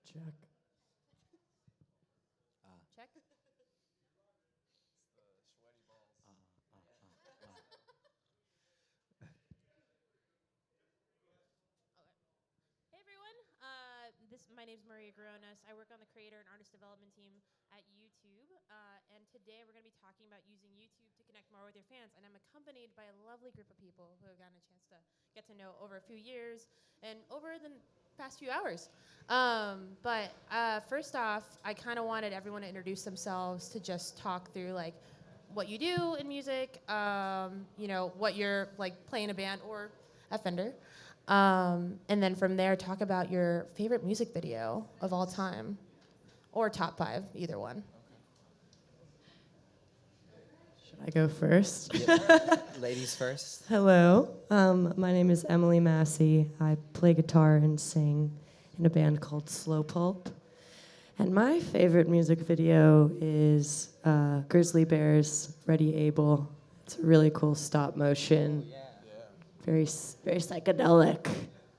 Check. Check. Hey everyone, my name is Maria Gironas. I work on the creator and artist development team at YouTube, and today we're going to be talking about using YouTube to connect more with your fans. And I'm accompanied by a lovely group of people who I've gotten a chance to get to know over a few years and over the past few hours. But first off, I kind of wanted everyone to introduce themselves, to just talk through like what you do in music, what you're like playing a band or a Fender. And then from there, talk about your favorite music video of all time, or top 5, either one. Should I go first? Ladies first. Hello, my name is Emily Massey. I play guitar and sing in a band called Slow Pulp. And my favorite music video is Grizzly Bear's Ready Able. It's a really cool stop motion. Yeah. Very psychedelic.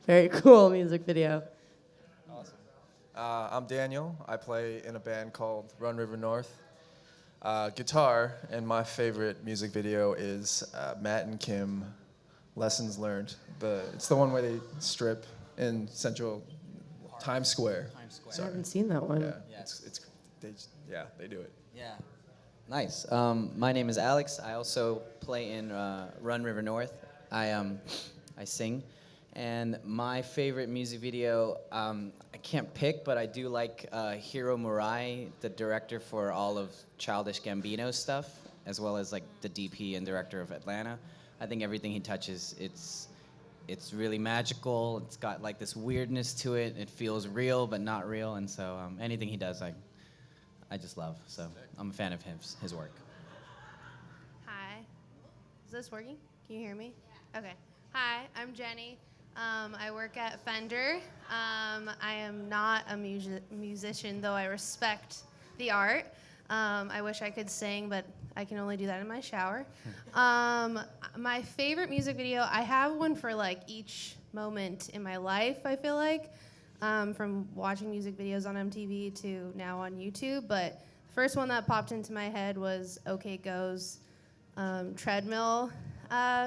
Very cool music video. Awesome. I'm Daniel. I play in a band called Run River North. Guitar, and my favorite music video is Matt and Kim, Lessons Learned. It's the one where they strip in Central Times Square. I haven't seen that one. Yeah, Yeah. they do it. Yeah. Nice. My name is Alex. I also play in Run River North. I sing. And my favorite music video, I can't pick, but I do like Hiro Murai, the director for all of Childish Gambino stuff, as well as like the DP and director of Atlanta. I think everything he touches, it's really magical. It's got like this weirdness to it. It feels real, but not real. And so anything he does, I just love. So I'm a fan of his work. Hi. Is this working? Can you hear me? Okay. Hi, I'm Jenny. I work at Fender. I am not a musician, though I respect the art. I wish I could sing, but I can only do that in my shower. My favorite music video, I have one for like each moment in my life, I feel like, from watching music videos on MTV to now on YouTube. But the first one that popped into my head was OK Go's Treadmill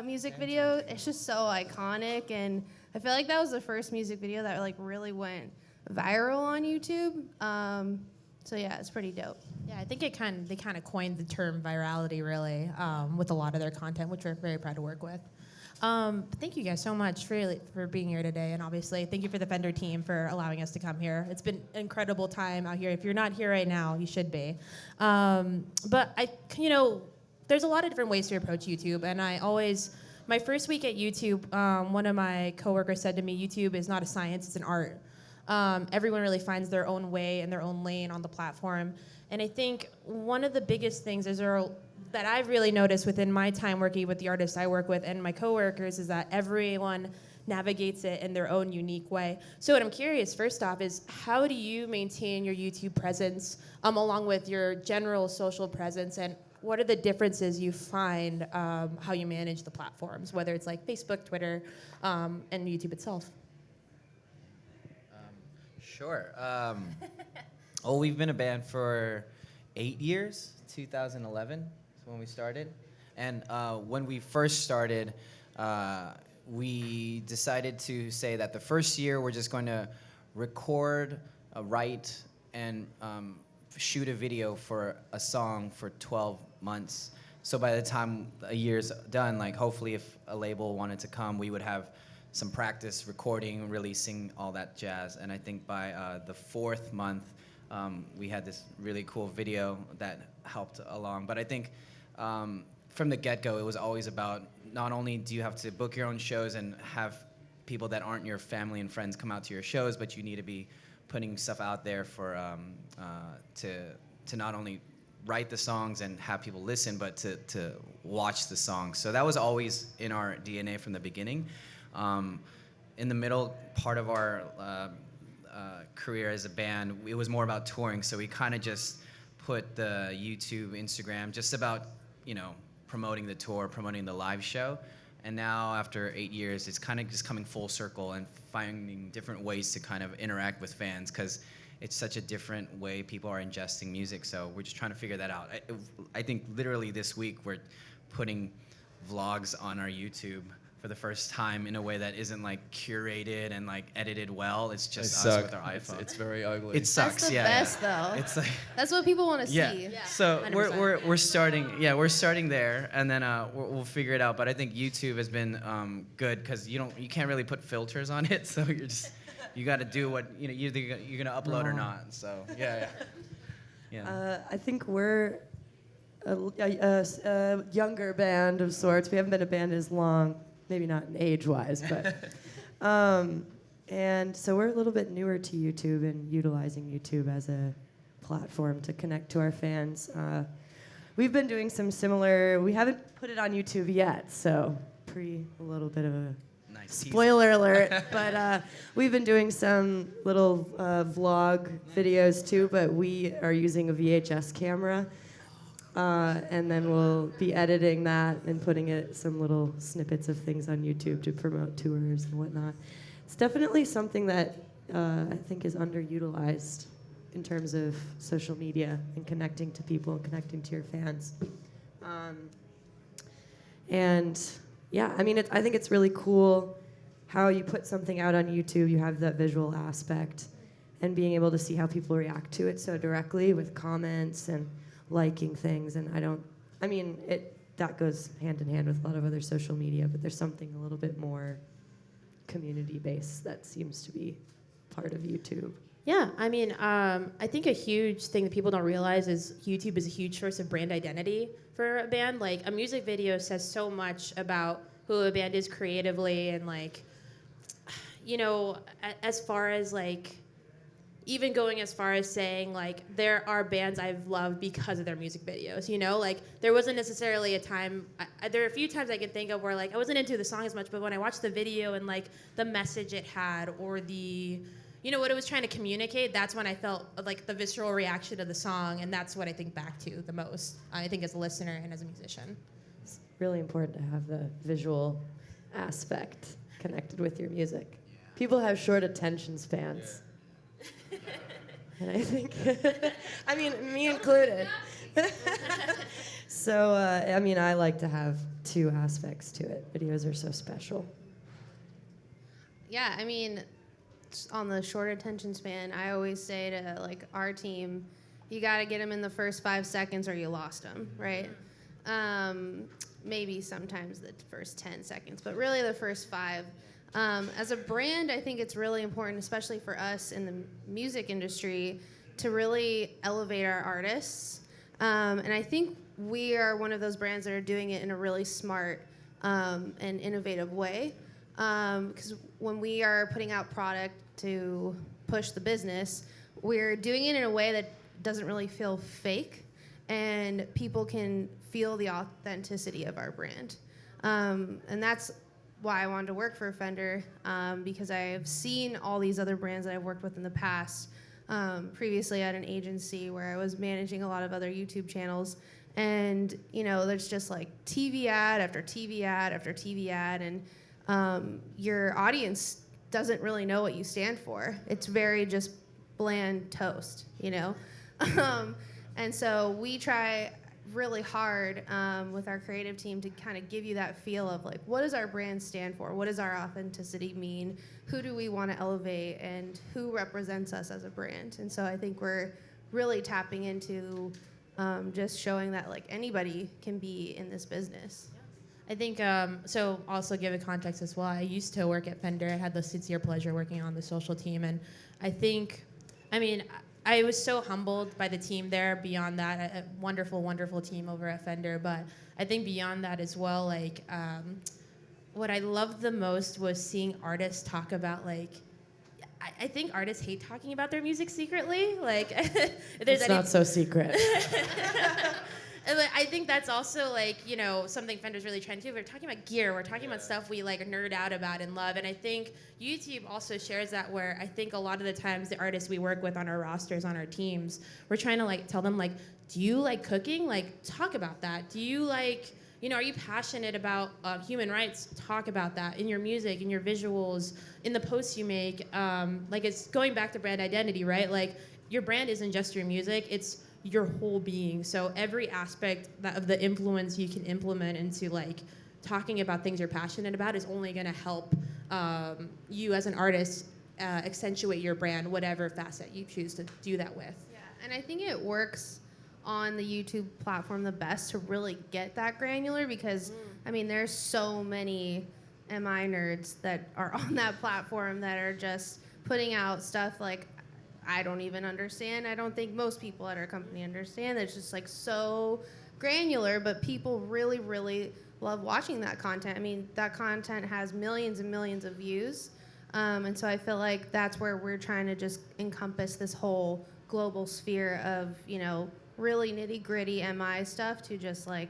music video. It's just so iconic, and I feel like that was the first music video that like really went viral on YouTube. So yeah, it's pretty dope. Yeah, I think they kind of coined the term virality really with a lot of their content, which we're very proud to work with. Thank you guys so much for being here today, and obviously thank you for the Fender team for allowing us to come here. It's been an incredible time out here. If you're not here right now, you should be. But there's a lot of different ways to approach YouTube, and my first week at YouTube, one of my coworkers said to me, YouTube is not a science, it's an art. Everyone really finds their own way and their own lane on the platform. And I think one of the biggest things that I've really noticed within my time working with the artists I work with and my coworkers is that everyone navigates it in their own unique way. So what I'm curious, first off, is how do you maintain your YouTube presence along with your general social presence, and what are the differences you find how you manage the platforms, whether it's like Facebook, Twitter, and YouTube itself? Sure. Well, we've been a band for 8 years. 2011 is when we started. And when we first started, we decided to say that the first year we're just going to record, write, and shoot a video for a song for 12 months. So by the time a year's done, like hopefully if a label wanted to come, we would have some practice recording, releasing, all that jazz. And I think by the 4th month, we had this really cool video that helped along. But I think from the get-go, it was always about not only do you have to book your own shows and have people that aren't your family and friends come out to your shows, but you need to be putting stuff out there for to not only write the songs and have people listen, but to watch the songs. So that was always in our DNA from the beginning. In the middle part of our career as a band, it was more about touring, so we kind of just put the YouTube, Instagram, just about, promoting the tour, promoting the live show. And now, after 8 years, it's kind of just coming full circle and finding different ways to kind of interact with fans, because it's such a different way people are ingesting music. So we're just trying to figure that out. I think literally this week we're putting vlogs on our YouTube for the first time in a way that isn't like curated and like edited well. It's just us with our iPhone. It's very ugly. It sucks. That's the yeah, best yeah. though. It's like That's what people want to see. yeah. So 100%. we're starting. Yeah, we're starting there, and then we'll figure it out. But I think YouTube has been good because you can't really put filters on it. So you got to do what you're gonna upload or not. So yeah. I think we're a younger band of sorts. We haven't been a band as long, maybe not age-wise, but and so we're a little bit newer to YouTube and utilizing YouTube as a platform to connect to our fans. We've been doing some similar. We haven't put it on YouTube yet, so a little bit of a Nice spoiler alert. But we've been doing some little vlog videos too. But we are using a VHS camera. And then we'll be editing that and putting some little snippets of things on YouTube to promote tours and whatnot. It's definitely something that I think is underutilized in terms of social media and connecting to people and connecting to your fans. And yeah, I mean, I think it's really cool how you put something out on YouTube, you have that visual aspect, and being able to see how people react to it so directly with comments and liking things. And that goes hand in hand with a lot of other social media, but there's something a little bit more community-based that seems to be part of YouTube. Yeah, I mean, I think a huge thing that people don't realize is YouTube is a huge source of brand identity for a band. Like, a music video says so much about who a band is creatively, and like, as far as like, even going as far as saying like, there are bands I've loved because of their music videos. Like, there wasn't necessarily a time. There are a few times I can think of where like I wasn't into the song as much, but when I watched the video and like the message it had or the what it was trying to communicate, that's when I felt like the visceral reaction of the song, and that's what I think back to the most, I think, as a listener and as a musician. It's really important to have the visual aspect connected with your music. People have short attention spans. And I think, I mean, me included. So, I like to have two aspects to it. Videos are so special. Yeah, I mean, on the short attention span, I always say to like our team, you got to get them in the first 5 seconds or you lost them, right? Maybe sometimes the first 10 seconds, but really the first 5. As a brand, I think it's really important, especially for us in the music industry, to really elevate our artists. And I think we are one of those brands that are doing it in a really smart and innovative way. Because when we are putting out product to push the business, we're doing it in a way that doesn't really feel fake, and people can feel the authenticity of our brand. And that's why I wanted to work for Fender, because I've seen all these other brands that I've worked with in the past. Previously at an agency where I was managing a lot of other YouTube channels, and there's just like TV ad after TV ad after TV ad, and your audience doesn't really know what you stand for. It's very just bland toast, and so we try really hard with our creative team to kind of give you that feel of like, what does our brand stand for? What does our authenticity mean? Who do we want to elevate, and who represents us as a brand? And so I think we're really tapping into just showing that like anybody can be in this business. I think, so also give a context as well. I used to work at Fender. I had the sincere pleasure working on the social team. And I was so humbled by the team there. Beyond that, a wonderful, wonderful team over at Fender. But I think beyond that as well, like, what I loved the most was seeing artists talk about, like, I think artists hate talking about their music secretly. Like, It's not so secret. And I think that's also like, something Fender's really trying to do. We're talking about gear. We're talking about stuff we like nerd out about and love. And I think YouTube also shares that, where I think a lot of the times the artists we work with on our rosters, on our teams, we're trying to like tell them like, do you like cooking? Like, talk about that. Do you like, are you passionate about human rights? Talk about that in your music, in your visuals, in the posts you make. Like, it's going back to brand identity, right? Like, your brand isn't just your music, it's your whole being. So every aspect of the influence you can implement into like talking about things you're passionate about is only going to help you as an artist accentuate your brand, whatever facet you choose to do that with. Yeah, and I think it works on the YouTube platform the best to really get that granular because, I mean, there's so many MI nerds that are on that platform that are just putting out stuff like I don't even understand. I don't think most people at our company understand. It's just like so granular, but people really, really love watching that content. I mean, that content has millions and millions of views. And so I feel like that's where we're trying to just encompass this whole global sphere of, you know, really nitty-gritty MI stuff to just like,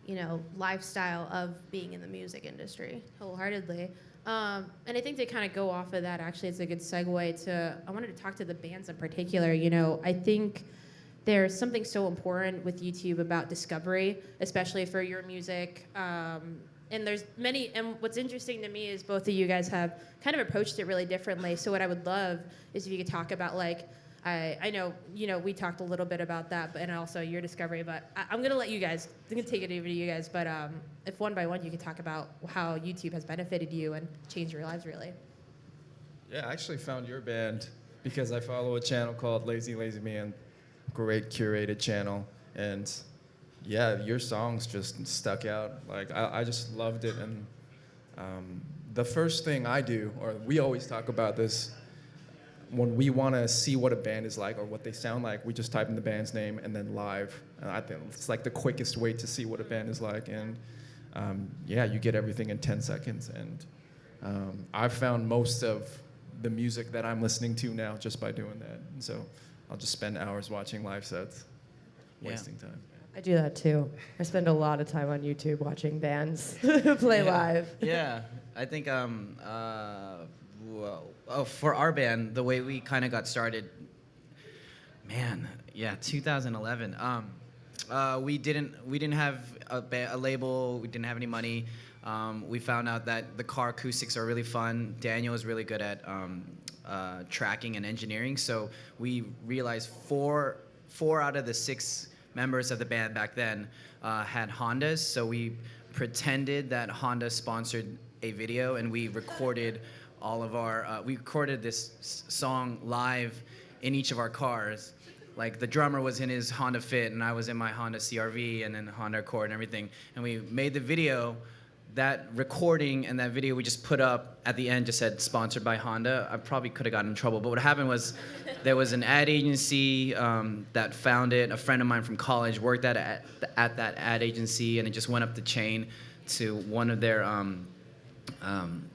you know, lifestyle of being in the music industry. Wholeheartedly. And I think to kind of go off of that, actually, it's a good segue to, I wanted to talk to the bands in particular. You know, I think there's something so important with YouTube about discovery, especially for your music. And there's many, and what's interesting to me is both of you guys have kind of approached it really differently. So what I would love is if you could talk about like, I know, you know, we talked a little bit about that, but and also your discovery, but I'm going to let you guys, I'm going to take it over to you guys, but if one by one you could talk about how YouTube has benefited you and changed your lives, really. Yeah, I actually found your band because I follow a channel called Lazy Lazy Man, great curated channel, and yeah, your songs just stuck out. Like, I just loved it, and the first thing I do, or we always talk about this, when we want to see what a band is like or what they sound like, we just type in the band's name and then live. And I think it's like the quickest way to see what a band is like. And yeah, you get everything in 10 seconds. And I've found most of the music that I'm listening to now just by doing that. And so I'll just spend hours watching live sets, wasting time. I do that too. I spend a lot of time on YouTube watching bands play live. Yeah, I think for our band, the way we kind of got started, man, yeah, 2011. We didn't have a label. We didn't have any money. We found out that the car acoustics are really fun. Daniel is really good at tracking and engineering. So we realized four out of the 6 members of the band back then had Hondas. So we pretended that Honda sponsored a video, and we recorded all of our, we recorded this song live in each of our cars. Like the drummer was in his Honda Fit and I was in my Honda CRV and then Honda Accord and everything. And we made the video. That recording and that video we just put up at the end just said sponsored by Honda. I probably could have gotten in trouble, but what happened was there was an ad agency that found it. A friend of mine from college worked at that ad agency, and it just went up the chain to one of their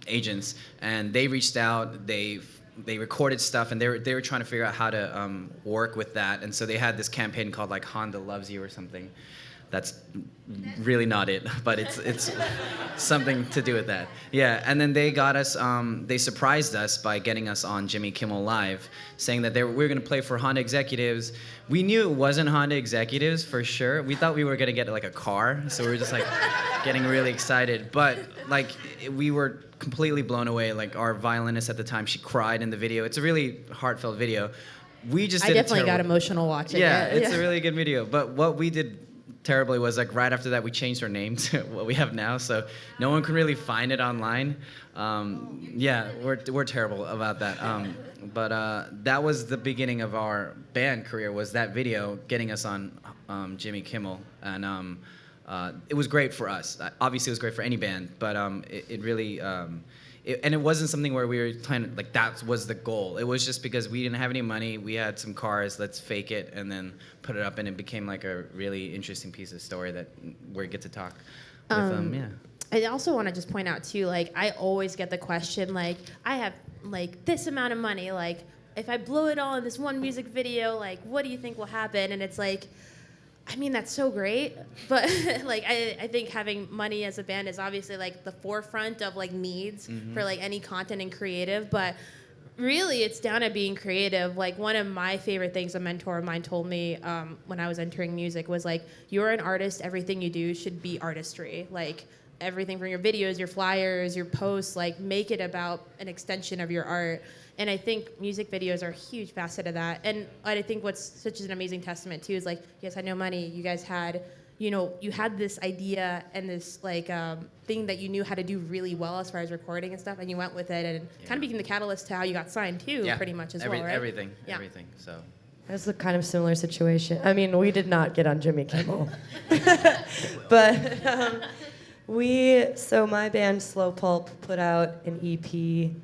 agents, and they reached out. They recorded stuff, and they were trying to figure out how to work with that. And so they had this campaign called like Honda Loves You or something. That's really not it, but it's something to do with that. Yeah, and then they got us, they surprised us by getting us on Jimmy Kimmel Live, saying that we were going to play for Honda executives. We knew it wasn't Honda executives for sure. We thought we were going to get like a car, so we were just like getting really excited. But like we were completely blown away. Like our violinist at the time, she cried in the video. It's a really heartful video. We just I definitely got emotional watching it. It's a really good video. But what we did terribly was like right after that we changed our name to what we have now, so no one can really find it online. Yeah, we're terrible about that. But that was the beginning of our band career, was that video getting us on Jimmy Kimmel, and it was great for us. Obviously, it was great for any band, but it really. And it wasn't something where we were trying to, like, that was the goal. It was just because we didn't have any money, we had some cars, let's fake it, and then put it up, and it became like a really interesting piece of story that we get to talk with them, yeah. I also want to just point out, too, like, I always get the question, like, I have, like, this amount of money, like, if I blow it all in this one music video, like, what do you think will happen? And it's like, I mean, that's so great, but like I think having money as a band is obviously like the forefront of like needs for like any content and creative, but really it's down to being creative. Like one of my favorite things a mentor of mine told me when I was entering music was like, you're an artist, everything you do should be artistry. Like everything from your videos, your flyers, your posts, like make it about an extension of your art. And I think music videos are a huge facet of that. And I think what's such an amazing testament too is like, you guys had no money. You guys had, you had this idea and this like thing that you knew how to do really well as far as recording and stuff, and you went with it, and it kind of became the catalyst to how you got signed too, pretty much as well, right? Everything, Yeah. everything. So. It was a kind of similar situation. I mean, we did not get on Jimmy Kimmel. But so my band Slow Pulp put out an EP in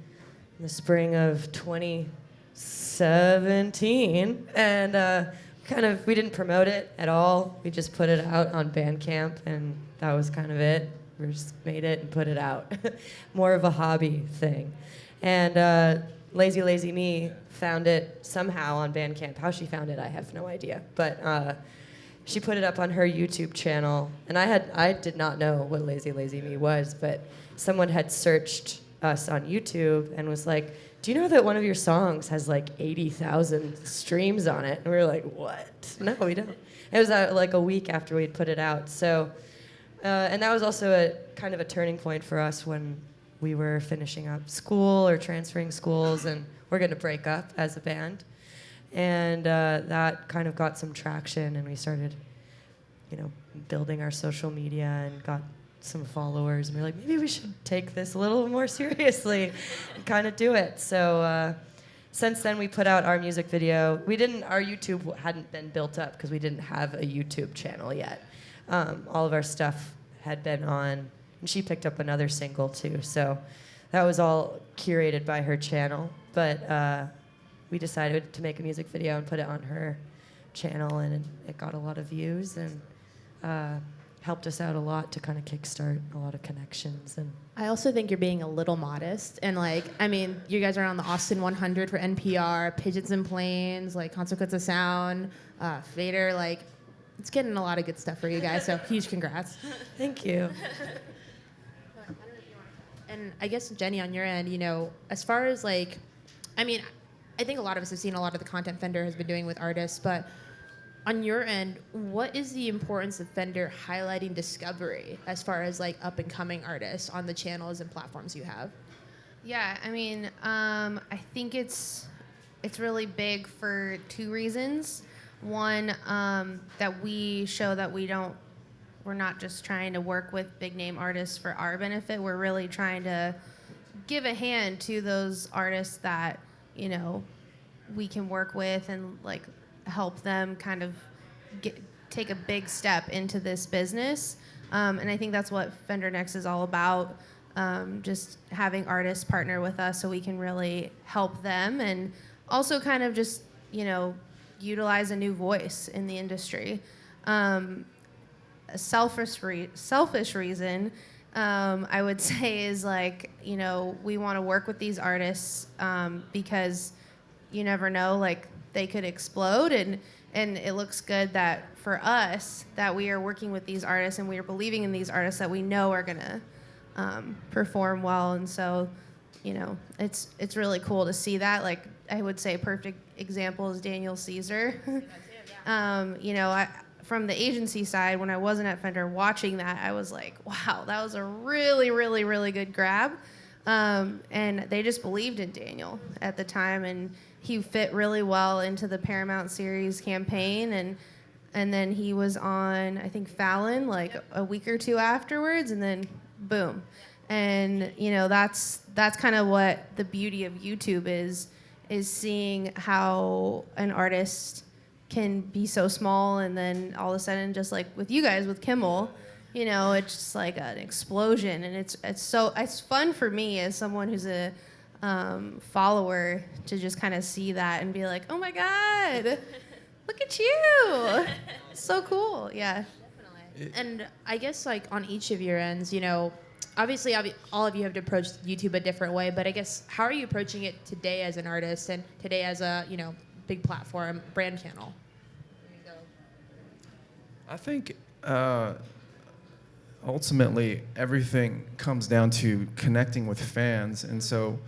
the spring of 2017. And we didn't promote it at all. We just put it out on Bandcamp, and that was kind of it. We just made it and put it out. More of a hobby thing. And Lazy Lazy Me found it somehow on Bandcamp. How she found it, I have no idea. But she put it up on her YouTube channel, and I did not know what Lazy Lazy Me was, but someone had searched us on YouTube and was like, "Do you know that one of your songs has like 80,000 streams on it?" And we were like, "What? No, we don't." It was like a week after we'd put it out. So, and that was also a kind of a turning point for us when we were finishing up school or transferring schools, and we're going to break up as a band. And that kind of got some traction, and we started, building our social media and got some followers. And we were like, maybe we should take this a little more seriously and kind of do it. So since then, we put out our music video. Our YouTube hadn't been built up because we didn't have a YouTube channel yet. All of our stuff had been on, and she picked up another single too. So that was all curated by her channel. But we decided to make a music video and put it on her channel, and it got a lot of views and helped us out a lot to kind of kickstart a lot of connections. And I also think you're being a little modest, and you guys are on the Austin 100 for NPR, Pigeons and Planes, like Consequence of Sound, Vader, it's getting a lot of good stuff for you guys. So huge congrats. Thank you. And I guess Jenny, on your end, as far as I think a lot of us have seen a lot of the content Fender has been doing with artists, but on your end, what is the importance of Fender highlighting discovery as far as up and coming artists on the channels and platforms you have? Yeah, I think it's really big for two reasons. One, that we show that we're not just trying to work with big name artists for our benefit. We're really trying to give a hand to those artists that, we can work with and help them kind of take a big step into this business. And I think that's what Fender Next is all about. Just having artists partner with us so we can really help them, and also kind of just, utilize a new voice in the industry. A selfish reason, I would say, is we want to work with these artists because you never know, they could explode, and it looks good that for us that we are working with these artists and we are believing in these artists that we know are gonna perform well. And so, it's really cool to see that. I would say a perfect example is Daniel Caesar. From the agency side, when I wasn't at Fender watching that, I was like, wow, that was a really, really, really good grab. And they just believed in Daniel at the time, and he fit really well into the Paramount Series campaign. And then he was on, I think, Fallon a week or two afterwards, and then boom. And that's kind of what the beauty of YouTube is seeing how an artist can be so small, and then all of a sudden, just like with you guys with Kimmel, it's just like an explosion. And it's fun for me as someone who's a follower to just kind of see that and be like, oh my God, look at you. So cool. Yeah. And I guess on each of your ends, obviously all of you have approached YouTube a different way, but I guess how are you approaching it today as an artist and today as a, big platform, brand channel? I think ultimately everything comes down to connecting with fans, and so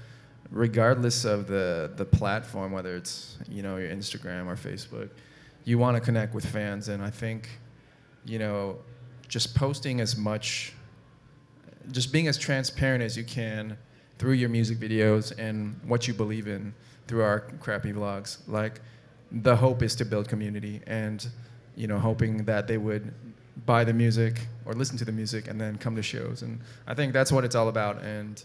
regardless of the platform, whether it's your Instagram or Facebook, you want to connect with fans. And I think just posting as much just being as transparent as you can through your music videos and what you believe in through our crappy vlogs. Like, the hope is to build community, and hoping that they would buy the music or listen to the music and then come to shows. And I think that's what it's all about. And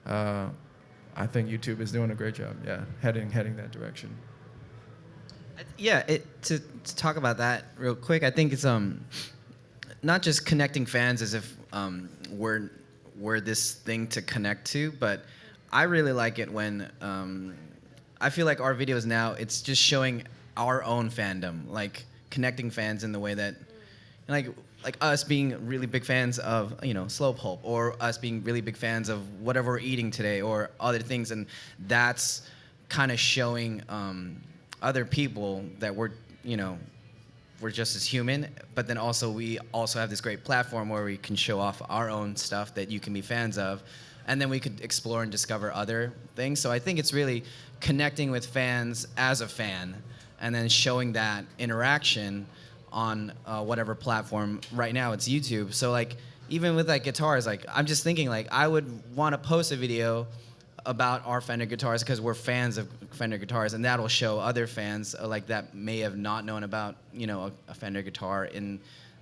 I think YouTube is doing a great job, heading that direction. Yeah, to talk about that real quick, I think it's not just connecting fans as if we're this thing to connect to, but I really like it when I feel like our videos now, it's just showing our own fandom, like connecting fans in the way that, like us being really big fans of Slow Pulp, or us being really big fans of whatever we're eating today, or other things, and that's kind of showing other people that we're just as human, but then also we also have this great platform where we can show off our own stuff that you can be fans of, and then we could explore and discover other things. So I think it's really connecting with fans as a fan, and then showing that interaction on whatever platform. Right now it's YouTube. So like, even with like guitars, like I'm just thinking like I would want to post a video about our Fender guitars because we're fans of Fender guitars, and that'll show other fans like that may have not known about a Fender guitar in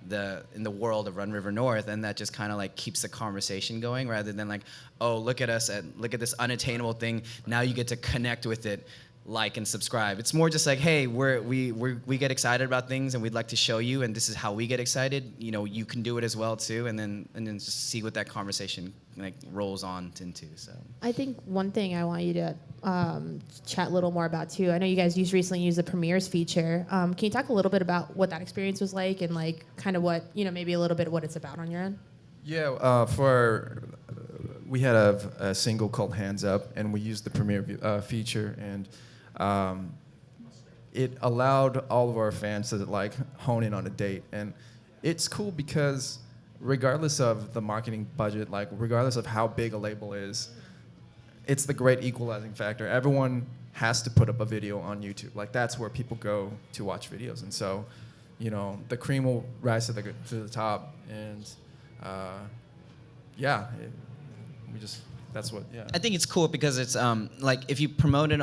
the world of Run River North, and that just kind of like keeps the conversation going, rather than like, oh, look at us, look at this unattainable thing, now you get to connect with it, like and subscribe. It's more just like, hey, we get excited about things and we'd like to show you, and this is how we get excited. You can do it as well too, and then just see what that conversation like rolls on into. So I think one thing I want you to chat a little more about too. I know you guys recently used the premieres feature. Can you talk a little bit about what that experience was like, and like kind of what maybe a little bit of what it's about on your end? Yeah, we had a single called Hands Up, and we used the premiere feature, and it allowed all of our fans to like hone in on a date. And it's cool because regardless of the marketing budget, like regardless of how big a label is, it's the great equalizing factor. Everyone has to put up a video on YouTube. Like, that's where people go to watch videos. And so, the cream will rise to the top, and that's what. I think it's cool because it's like if you promote it,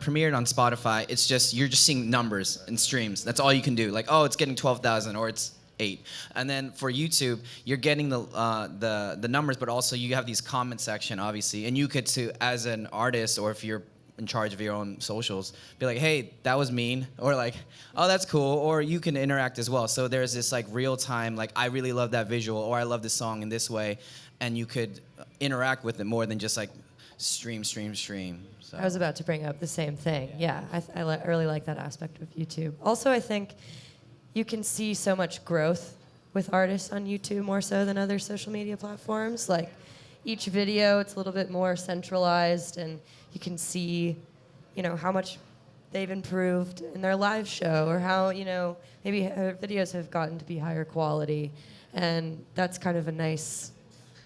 premiere it on Spotify, it's just you're just seeing numbers and streams. That's all you can do. Like, oh, it's getting 12,000 or it's 8. And then for YouTube, you're getting the numbers, but also you have these comment section, obviously, and you could as an artist, or if you're in charge of your own socials, be like, hey, that was mean, or like, oh, that's cool, or you can interact as well. So there's this like real time, like, I really love that visual, or I love this song in this way, and you could interact with it more than just like stream. So. I was about to bring up the same thing. Yeah, I really like that aspect of YouTube. Also, I think you can see so much growth with artists on YouTube more so than other social media platforms. Like, each video, it's a little bit more centralized, and you can see, how much they've improved in their live show, or how, maybe videos have gotten to be higher quality. And that's kind of a nice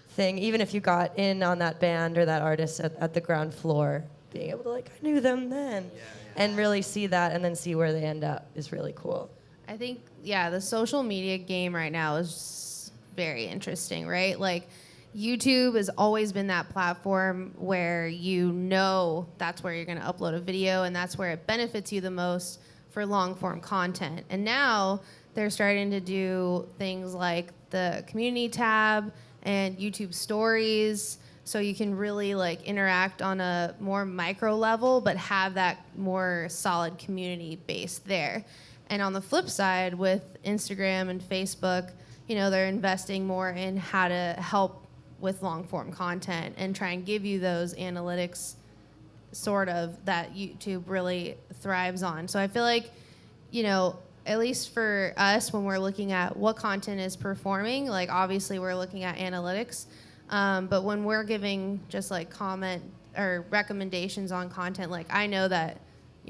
thing, even if you got in on that band or that artist at the ground floor, being able to like, I knew them then, and really see that and then see where they end up is really cool. I think, the social media game right now is very interesting, right? Like, YouTube has always been that platform where that's where you're going to upload a video, and that's where it benefits you the most for long-form content. And now they're starting to do things like the community tab and YouTube stories, so you can really like interact on a more micro level, but have that more solid community base there. And on the flip side, with Instagram and Facebook, they're investing more in how to help with long-form content and try and give you those analytics sort of that YouTube really thrives on. So I feel like, at least for us, when we're looking at what content is performing, like obviously we're looking at analytics, but when we're giving just like comment or recommendations on content, like I know that,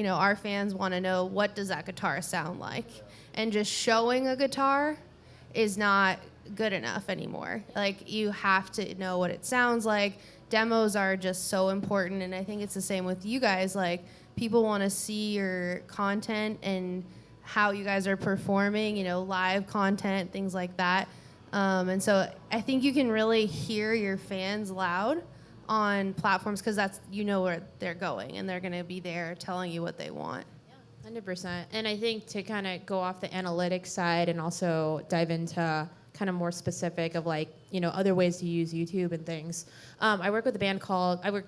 our fans want to know, what does that guitar sound like? And just showing a guitar is not good enough anymore. Like, you have to know what it sounds like. Demos are just so important, and I think it's the same with you guys. Like, people want to see your content and how you guys are performing, live content, things like that. And so I think you can really hear your fans loud on platforms because that's, you know, where they're going and they're going to be there telling you what they want. 100%. And I think to kind of go off the analytics side and also dive into kind of more specific of like, you know, other ways to use YouTube and things. I work with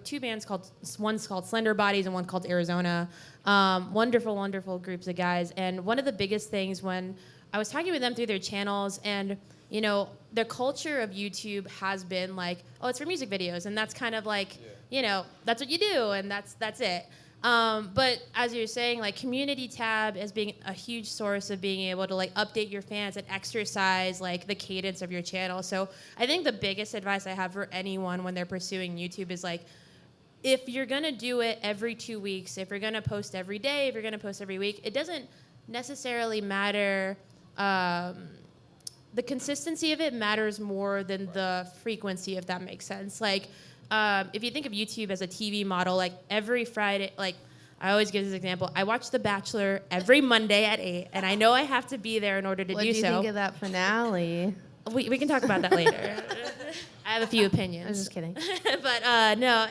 two bands called, one's called Slender Bodies and one called Arizona. Wonderful, wonderful groups of guys. And one of the biggest things when I was talking with them through their channels and, you know, the culture of YouTube has been like, oh, it's for music videos. And that's kind of like, you know, that's what you do and that's it. But as you're saying, like community tab as being a huge source of being able to like update your fans and exercise like the cadence of your channel. So I think the biggest advice I have for anyone when they're pursuing YouTube is like, if you're gonna do it every 2 weeks, if you're gonna post every day, if you're gonna post every week, it doesn't necessarily matter. The consistency of it matters more than the frequency, if that makes sense. Like, if you think of YouTube as a TV model, like every Friday, like I always give this example. I watch The Bachelor every Monday at 8, and I know I have to be there in order to What do do you so. think of that finale? We can talk about that later. I have a few opinions. I'm just kidding. But no,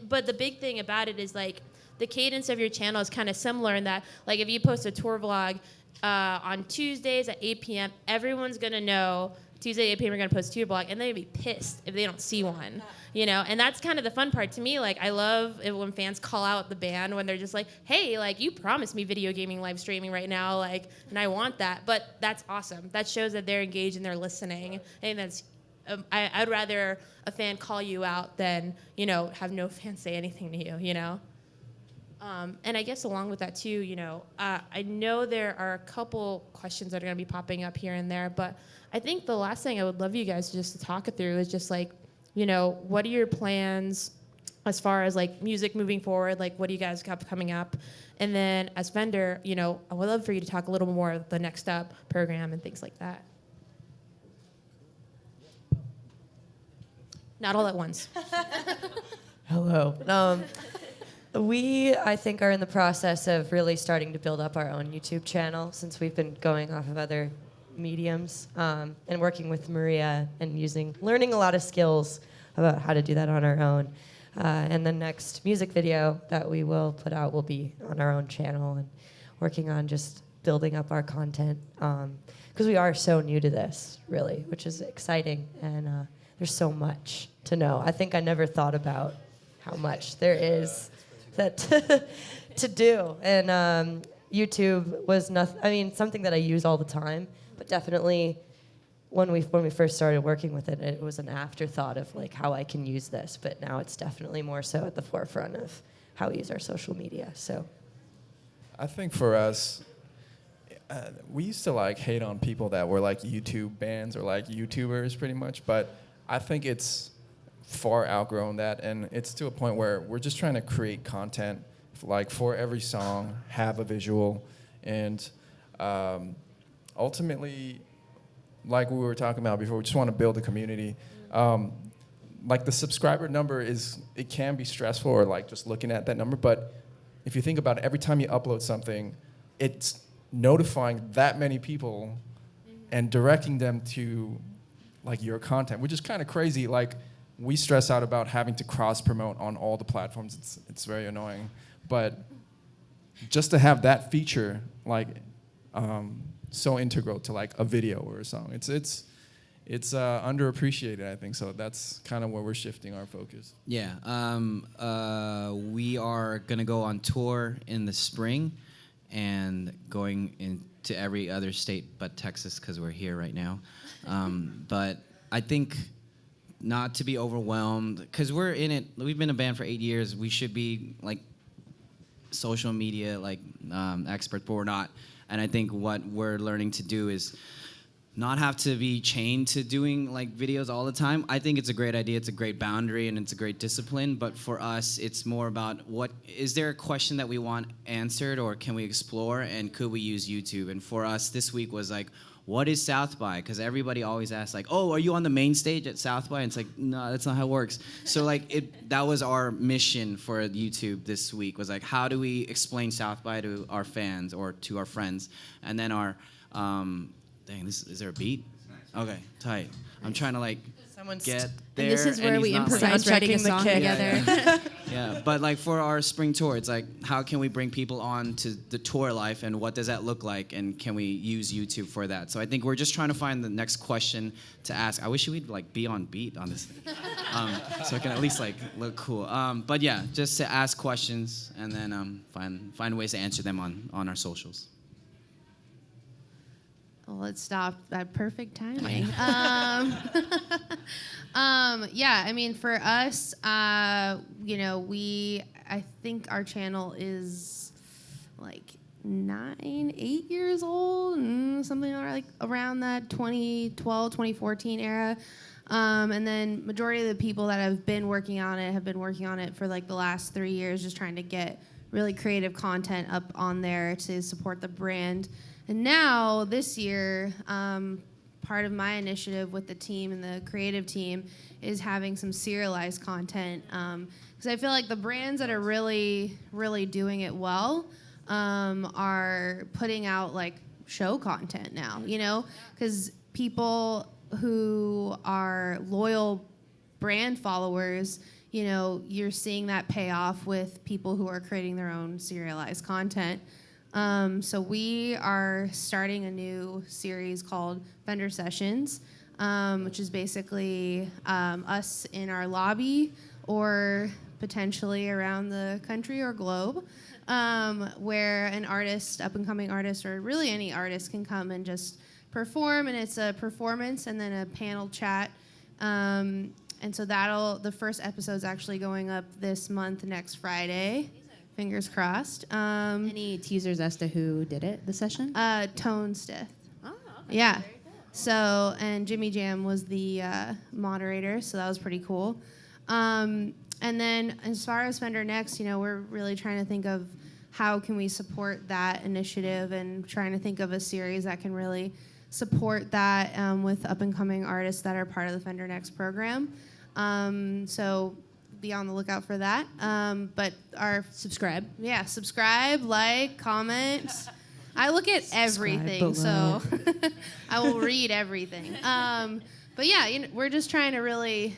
but the big thing about it is like the cadence of your channel is kind of similar in that like if you post a tour vlog on Tuesdays at 8 p.m., everyone's gonna know Tuesday at 8 p.m. we're gonna post a tour vlog, and they'd be pissed if they don't see one. You know, and that's kind of the fun part to me. Like, I love it when fans call out the band when they're just like, hey, like, you promised me video gaming live streaming right now, like, and I want that. But that's awesome. That shows that they're engaged and they're listening. And that's, I'd rather a fan call you out than, you know, have no fan say anything to you, you know? And I guess along with that too, you know, I know there are a couple questions that are gonna be popping up here and there, but I think the last thing I would love you guys just to talk it through is just like, you know, what are your plans as far as like music moving forward? Like, what do you guys got coming up? And then as Fender, you know, I would love for you to talk a little more of the Next Up program and things like that. Not all at once. Hello. We, I think, are in the process of really starting to build up our own YouTube channel since we've been going off of other mediums and working with Maria and learning a lot of skills about how to do that on our own. And the next music video that we will put out will be on our own channel and working on just building up our content because we are so new to this, really, which is exciting. And there's so much to know. I think I never thought about how much there is that to do. And YouTube was nothing. I mean, something that I use all the time, but definitely when we first started working with it, it was an afterthought of like how I can use this. But now it's definitely more so at the forefront of how we use our social media. So, I think for us, we used to like hate on people that were like YouTube bands or like YouTubers pretty much, but I think it's far outgrown that, and it's to a point where we're just trying to create content like for every song, have a visual, and ultimately, like we were talking about before, we just want to build a community. Like the subscriber number it can be stressful or like just looking at that number, but if you think about it, every time you upload something, it's notifying that many people and directing them to like your content, which is kind of crazy. Like, we stress out about having to cross-promote on all the platforms. It's very annoying. But just to have that feature, like, so integral to, like, a video or a song, it's underappreciated, I think. So that's kind of where we're shifting our focus. Yeah. We are going to go on tour in the spring and going into every other state but Texas because we're here right now. But I think not to be overwhelmed, because we're in it. We've been a band for 8 years. We should be like social media experts, but we're not. And I think what we're learning to do is not have to be chained to doing like videos all the time. I think it's a great idea. It's a great boundary and it's a great discipline. But for us, it's more about is there a question that we want answered, or can we explore, and could we use YouTube? And for us, this week was like, what is South by? Because everybody always asks, like, oh, are you on the main stage at South by? And it's like, no, that's not how it works. So like that was our mission for YouTube this week, was like, how do we explain South by to our fans or to our friends? And then our, is there a beat? Okay, tight. I'm trying to like Someone's get And there. this is where he's we not, like- improvise writing a checking the song kick. together. Yeah, but like for our spring tour, it's like how can we bring people on to the tour life and what does that look like and can we use YouTube for that? So I think we're just trying to find the next question to ask. I wish we'd like be on beat on this thing, so it can at least like look cool. But yeah, just to ask questions and then find ways to answer them on our socials. Well, it stopped at perfect timing. Yeah, I mean, for us, you know, I think our channel is like 8 years old, something like around that 2012, 2014 era. And then majority of the people that have been working on it have been working on it for like the last 3 years, just trying to get really creative content up on there to support the brand. And now, this year, part of my initiative with the team and the creative team is having some serialized content. Because I feel like the brands that are really, really doing it well are putting out like show content now, you know? Because people who are loyal brand followers, you know, you're seeing that pay off with people who are creating their own serialized content. So we are starting a new series called Fender Sessions, which is basically us in our lobby or potentially around the country or globe, where an artist, up-and-coming artist, or really any artist can come and just perform, and it's a performance and then a panel chat. And so the first episode's actually going up this month, next Friday. Fingers crossed. Any teasers as to who did it, the session? Tone Stith. Oh, okay. Yeah. So, and Jimmy Jam was the moderator, so that was pretty cool. And then as far as Fender Next, you know, we're really trying to think of how can we support that initiative and trying to think of a series that can really support that with up-and-coming artists that are part of the Fender Next program. So be on the lookout for that. But our Subscribe. Yeah, subscribe, like, comment. I look at everything, below. so I will read everything. But yeah, you know, we're just trying to really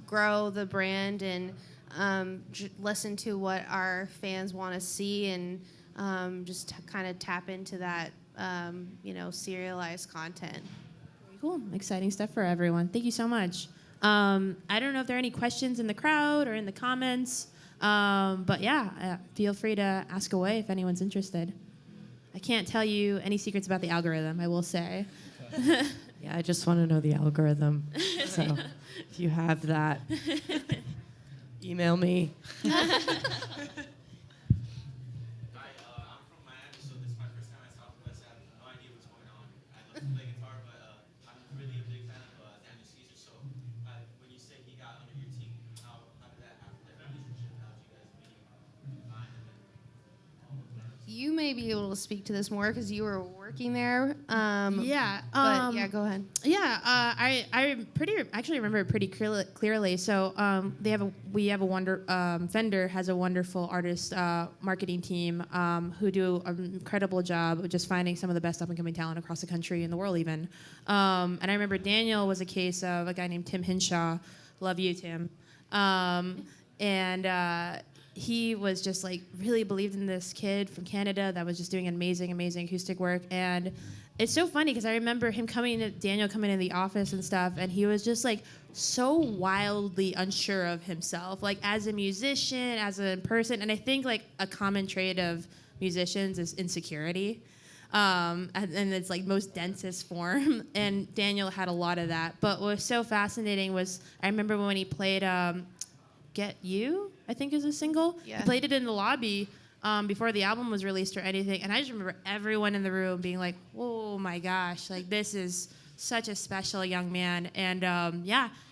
grow the brand and listen to what our fans want to see and just kind of tap into that, you know, serialized content. Very cool. Exciting stuff for everyone. Thank you so much. I don't know if there are any questions in the crowd or in the comments, but yeah, feel free to ask away if anyone's interested. I can't tell you any secrets about the algorithm, I will say. Yeah, I just want to know the algorithm. So if you have that, email me. I'm from Miami, so this is my first time at Southwest. I have no idea what's going on. I love to play guitar, but I'm really a big fan of Daniel Caesar. So when you say he got under your team, how did that happen? That relationship, how did you guys meet? You may be able to speak to this more because you were working there. Yeah. But yeah, go ahead. Yeah, I actually remember it pretty clearly. So Fender has a wonderful artist marketing team who do an incredible job of just finding some of the best up and coming talent across the country and the world even. And I remember Daniel was a case of a guy named Tim Hinshaw. Love you, Tim. He was just like really believed in this kid from Canada that was just doing amazing acoustic work. And it's so funny because I remember Daniel coming in the office and stuff, and he was just like so wildly unsure of himself, like as a musician, as a person. And I think like a common trait of musicians is insecurity. And it's like most densest form. And Daniel had a lot of that. But what was so fascinating was I remember when he played Get You, I think is a single. Yeah. He played it in the lobby before the album was released or anything. And I just remember everyone in the room being like, oh my gosh, like this is such a special young man. And and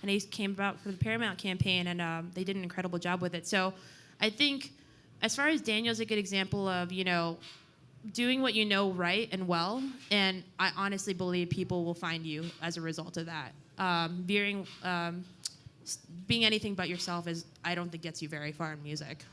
he came about for the Paramount campaign and they did an incredible job with it. So I think as far as Daniel's a good example of, you know, doing what you know right and well. And I honestly believe people will find you as a result of that. Being anything but yourself I don't think gets you very far in music.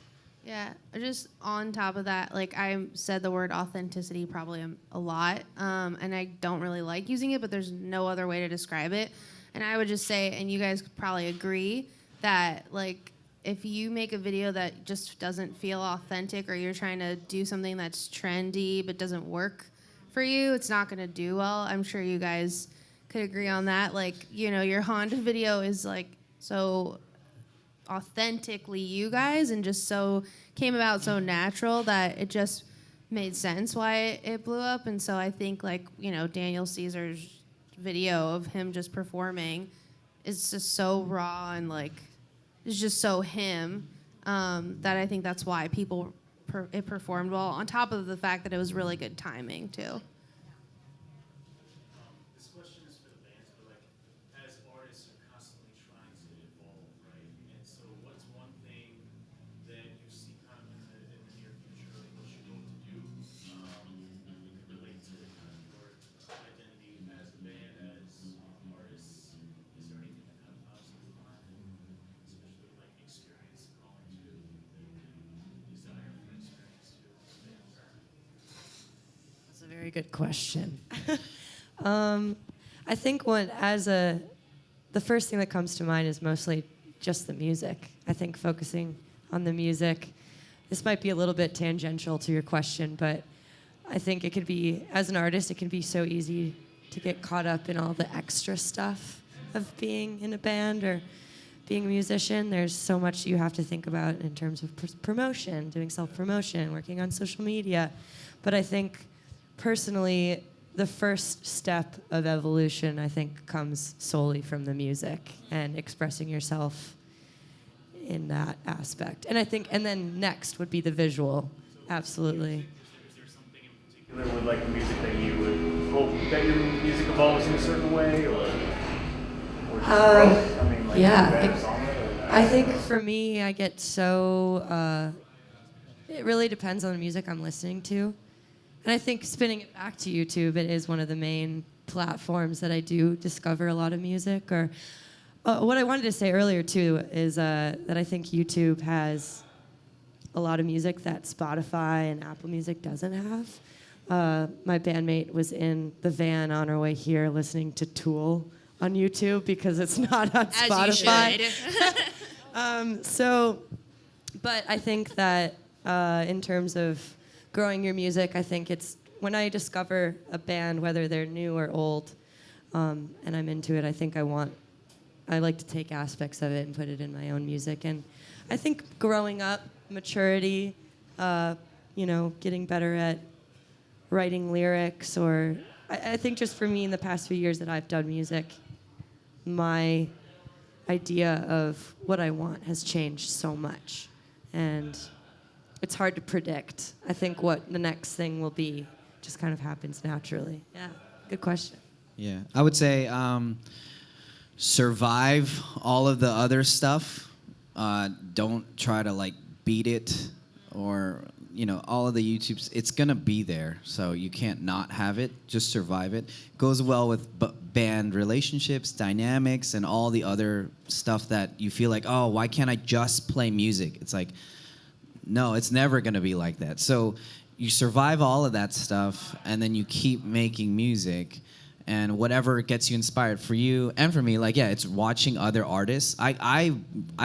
Yeah, just on top of that, like I said the word authenticity probably a lot, and I don't really like using it, but there's no other way to describe it. And I would just say, and you guys could probably agree, that like if you make a video that just doesn't feel authentic, or you're trying to do something that's trendy but doesn't work for you, it's not gonna do well. I'm sure you guys could agree on that. Like, you know, your Honda video is like so authentically you guys and just so came about so natural that it just made sense why it blew up. And so I think, like, you know, Daniel Caesar's video of him just performing is just so raw and like it's just so him, that I think that's why people it performed well, on top of the fact that it was really good timing too. This question is for the bands, but like as artists are constantly trying to evolve, right? And so what's one thing that you see kind of in the near future, like what you're going to do, that could relate to kind of your identity as a band, as artists? Is there anything that kind of pops in your mind, especially like experience calling to the desire for experience to expand? That's a very good question. I think the first thing that comes to mind is mostly just the music. I think focusing on the music. This might be a little bit tangential to your question, but I think it could be, as an artist, it can be so easy to get caught up in all the extra stuff of being in a band or being a musician. There's so much you have to think about in terms of promotion, doing self-promotion, working on social media. But I think personally, the first step of evolution, I think, comes solely from the music and expressing yourself in that aspect. And I think, and then next would be the visual. Absolutely. Is there something in particular with like the music that you would hope that your music evolves in a certain way, or just growth? I mean, like Yeah, I think for me, I get so, it really depends on the music I'm listening to. And I think spinning it back to YouTube, it is one of the main platforms that I do discover a lot of music. Or what I wanted to say earlier too is that I think YouTube has a lot of music that Spotify and Apple Music doesn't have. My bandmate was in the van on our way here listening to Tool on YouTube because it's not on Spotify. As you should. But I think that in terms of growing your music, I think it's when I discover a band, whether they're new or old, and I'm into it, I think I like to take aspects of it and put it in my own music. And I think growing up, maturity, getting better at writing lyrics, or I think just for me in the past few years that I've done music, my idea of what I want has changed so much. And it's hard to predict. I think what the next thing will be just kind of happens naturally. Yeah, good question. Yeah, I would say survive all of the other stuff. Don't try to like beat it, or all of the YouTubes. It's gonna be there, so you can't not have it. Just survive it. Goes well with band relationships, dynamics, and all the other stuff that you feel like, oh, why can't I just play music? It's like, no, it's never gonna be like that. So you survive all of that stuff, and then you keep making music, and whatever gets you inspired. For you and for me, like, yeah, it's watching other artists. I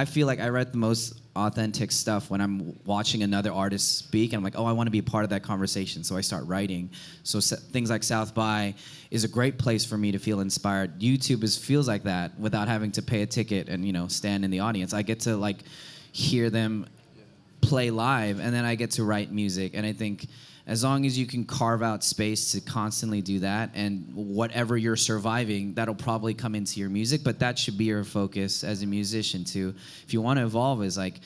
feel like I write the most authentic stuff when I'm watching another artist speak, and I'm like, oh, I want to be a part of that conversation, so I start writing. So things like South by is a great place for me to feel inspired. YouTube feels like that without having to pay a ticket and stand in the audience. I get to like hear them play live, and then I get to write music. And I think as long as you can carve out space to constantly do that, and whatever you're surviving, that'll probably come into your music. But that should be your focus as a musician too. If you want to evolve, is like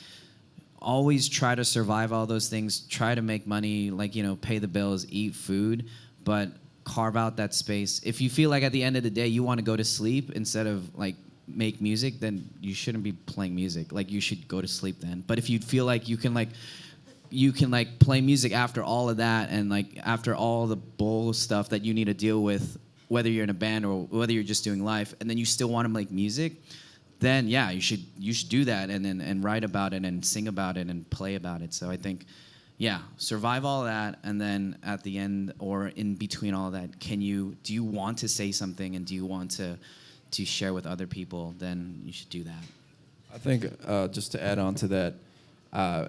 always try to survive all those things, try to make money, like pay the bills, eat food, but carve out that space. If you feel like at the end of the day you want to go to sleep instead of like make music, then you shouldn't be playing music. Like, you should go to sleep then. But if you feel like you can play music after all of that, and like after all the bull stuff that you need to deal with, whether you're in a band or whether you're just doing life, and then you still want to make music, then yeah, you should do that and write about it and sing about it and play about it. So I think, yeah, survive all that, and then at the end or in between all that, do you want to say something and do you want to share with other people? Then you should do that. I think just to add on to that,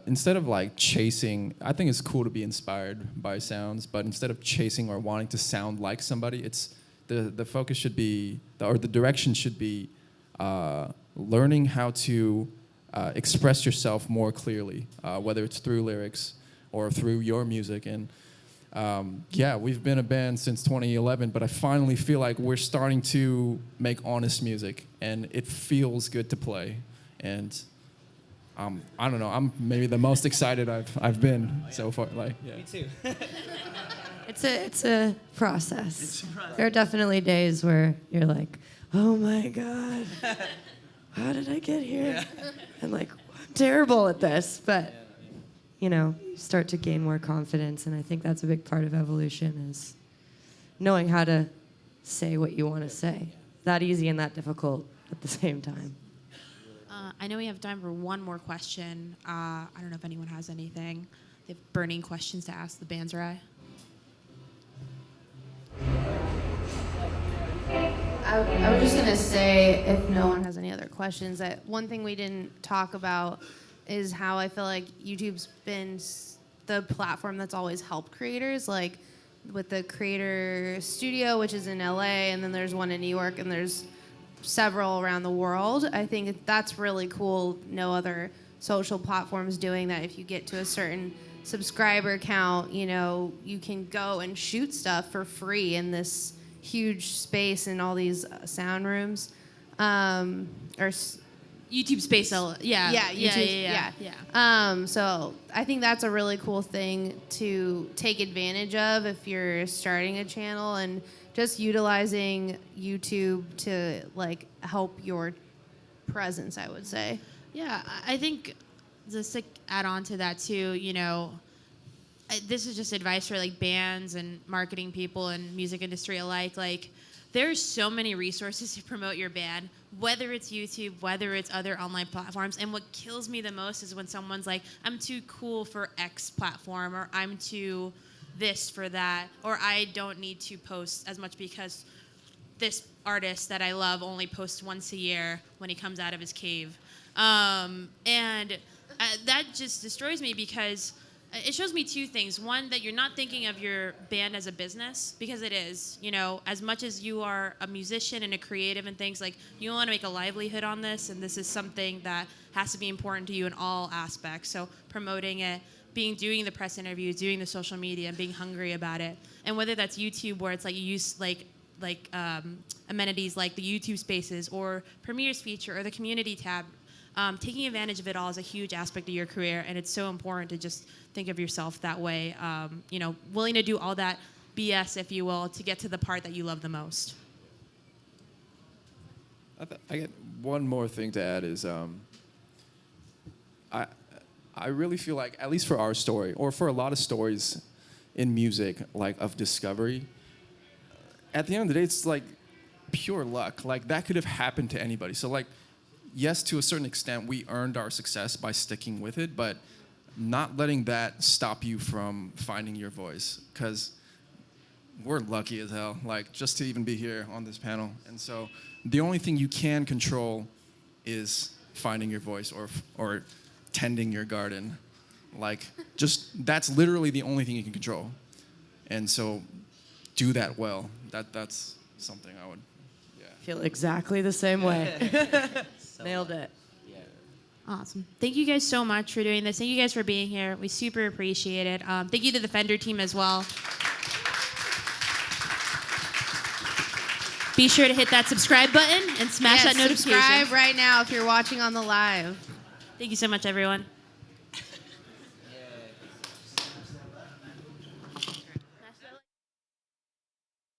instead of like chasing, I think it's cool to be inspired by sounds, but instead of chasing or wanting to sound like somebody, it's the focus should be, or the direction should be, learning how to express yourself more clearly, whether it's through lyrics or through your music. And yeah, we've been a band since 2011, but I finally feel like we're starting to make honest music, and it feels good to play. And I don't know, I'm maybe the most excited I've been so far. Like, yeah. Me too. It's a process. There are definitely days where you're like, oh my God, how did I get here? And like, I'm terrible at this, but you know, you start to gain more confidence, and I think that's a big part of evolution, is knowing how to say what you want to say. That easy and that difficult at the same time. I know we have time for one more question. I don't know if anyone has anything. They have burning questions to ask the Banzai. I was just going to say, if no one has any other questions, that one thing we didn't talk about is how I feel like YouTube's been the platform that's always helped creators, like with the Creator Studio, which is in LA, and then there's one in New York, and there's several around the world. I think that's really cool. No other social platforms doing that. If you get to a certain subscriber count, you know, you can go and shoot stuff for free in this huge space in all these sound rooms. YouTube Space, yeah. So I think that's a really cool thing to take advantage of if you're starting a channel, and just utilizing YouTube to like help your presence, I would say. Yeah, I think just to add on to that too, you know, this is just advice for like bands and marketing people and music industry alike. Like, there's so many resources to promote your band, whether it's YouTube, whether it's other online platforms. And what kills me the most is when someone's like, I'm too cool for X platform, or I'm too this for that, or I don't need to post as much because this artist that I love only posts once a year when he comes out of his cave. And that just destroys me, because it shows me two things. One, that you're not thinking of your band as a business, because it is. You know, as much as you are a musician and a creative and things, like, you want to make a livelihood on this, and this is something that has to be important to you in all aspects. So promoting it, doing the press interviews, doing the social media, and being hungry about it. And whether that's YouTube, where it's like you use amenities like the YouTube Spaces or Premieres feature or the community tab, taking advantage of it all is a huge aspect of your career, and it's so important to just think of yourself that way. You know, willing to do all that BS, if you will, to get to the part that you love the most. I get one more thing to add is I really feel like, at least for our story, or for a lot of stories in music, like of discovery, at the end of the day, it's like pure luck. Like, that could have happened to anybody. So like, yes, to a certain extent, we earned our success by sticking with it, but not letting that stop you from finding your voice, because we're lucky as hell, like, just to even be here on this panel. And so the only thing you can control is finding your voice, or tending your garden. Like, just, that's literally the only thing you can control. And so do that well. That's something I would, yeah. Feel exactly the same way. Nailed it. Awesome. Thank you guys so much for doing this. Thank you guys for being here. We super appreciate it. Thank you to the Fender team as well. Be sure to hit that subscribe button and smash that notification. Subscribe right now if you're watching on the live. Thank you so much, everyone.